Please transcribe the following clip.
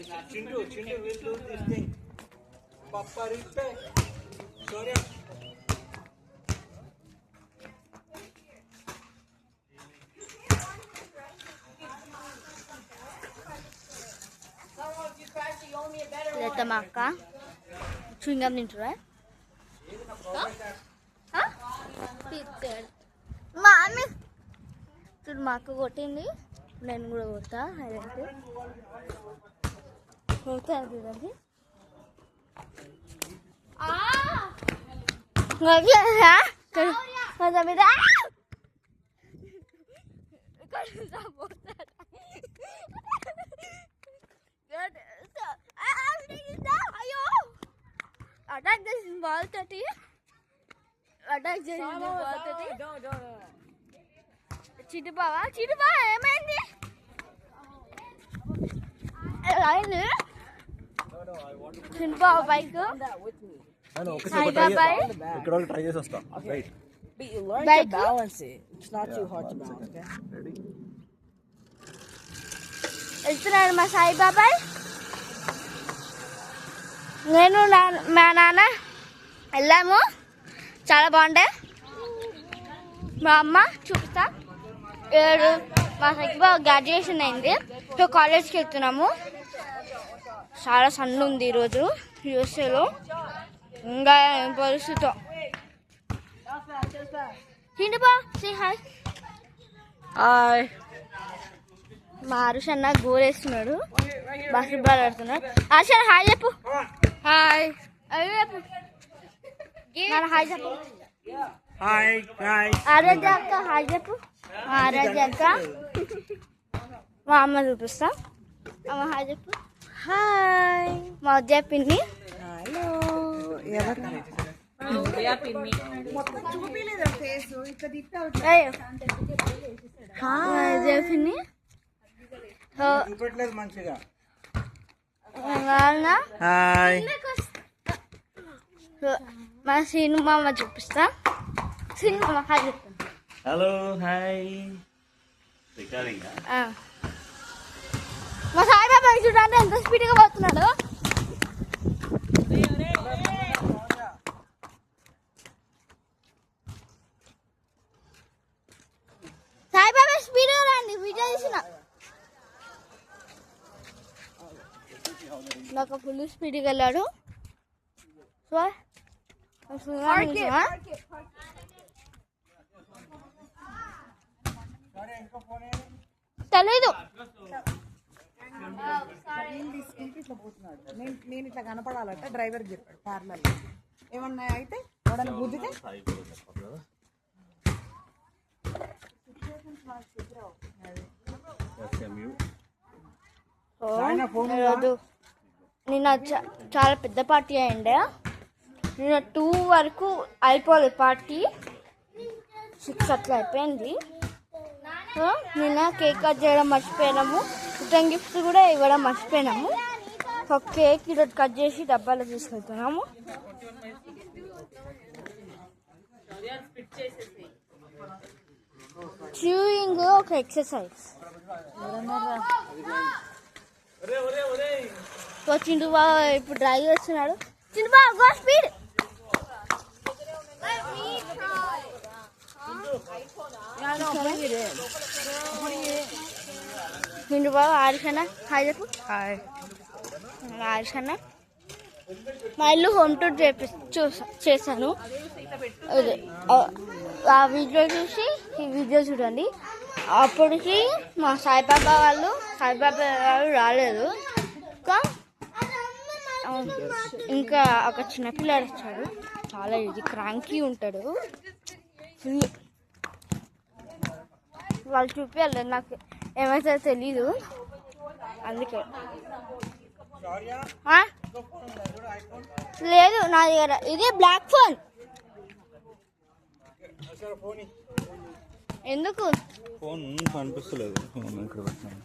Chintu will do this thing. Papa Ripe. Sorry. Let the marker. Chewing gum into right? Huh? Mommy. చూడు మా అక్క కొట్టింది నేను కూడా కొడతా హైలైట్ కొడతా చూడండి అటాక్ చేసింది బాల్ తోటి అటాక్ చేసింది బాల్ తోటి చిటుబావా ఏమైంది చిటుబావ బైక్ ట్రై చేసి వస్తా right But you learn to balance it. It's not too hard to balance. Okay? Ready? వెళ్తున్నాడు మా సాయిబాబాయ్ నేను మా నాన్న వెళ్ళాము చాలా బాగుండే మా అమ్మ చూపిస్తా మా సాయిబాబా గ్రాడ్యుయేషన్ అయింది ఇప్పుడు కాలేజ్కి వెళ్తున్నాము చాలా సన్ ఉంది ఈరోజు యూఎస్ఏలో ఇంకా పరిస్థితి హిందూబా సే హాయ్ Hi. మా హరీష్ అన్న గోల్ వేస్తున్నాడు బాస్కెట్బాల్ ఆడుతున్నాడు హరీష్ అన్న హాయ్ చెప్పు Hi. అవి చెప్పు హాయ్ చెప్పు హాయ్ గాయ్స్ ఆరాధ్య అక్క హాయ్ చెప్పు ఆరాధ్య అక్క మా అమ్మ చూపిస్తా అమ్మ హాయ్ చెప్పు Hi. మా ఉద్య పిన్ని Hello. ఉద్య పిన్ని చూపెట్టలేదు మంచిగా Hi. మా సీను మామ చూపిస్తా సీను మామ హాయ్ చెప్పు హలో హాయ్ రికార్డింగ్ మా సాయిబాబా చూడండి ఎంత స్పీడ్గా పోతున్నాడు సాయిబాబా స్పీడ్గా రండి వీడియో తీసిన నాకు ఫుల్ స్పీడ్గా వెళ్ళాడు తెలీదు నేను ఇట్లా కనపడాలట డ్రైవర్ చెప్పాడు పార్లర్ ఏమన్నా అయితే ఎవడన్నా గుద్దితే నిన్న చాలా పెద్ద పార్టీ అయిండే నిన్న 2 వరకు అయిపోలేదు పార్టీ 6 అట్లా అయిపోయింది నిన్న కేక్ కట్ చేయడం మర్చిపోయినాము రిటర్న్ గిఫ్ట్స్ కూడా ఇవ్వడం మర్చిపోయినాము సో కేక్ ఈరోజు కట్ చేసి డబ్బాలో తీసుకెళ్తున్నాము చ్యూయింగ్ ఒక ఎక్సర్సైజ్ సో చింటూ బాబా ఇప్పుడు డ్రైవ్ చేస్తున్నాడు చింటూ బాబా గో స్పీడ్ చింటూ బాబా ఆరిషన్న హాయ్ చెప్పు హాయ్ ఆరిషన్న మా ఇల్లు హోమ్ టూర్ చేశాను అదే ఆ వీడియో చూసి ఈ వీడియో చూడండి అప్పటికి మా సాయిబాబా వాళ్ళు రాలేదు ఇంకా ఒక చిన్నపిల్లాడు వచ్చాడు చాలా ఇది క్రాంకీ ఉంటాడు ఫుల్ వాళ్ళు చూపించాలి నాకు ఏమైతే తెలీదు అందుకే లేదు నా దగ్గర ఇది బ్లాక్ ఫోన్ ఎందుకు ఫోన్ కనిపిస్తలేదు ఇక్కడ పెట్టాను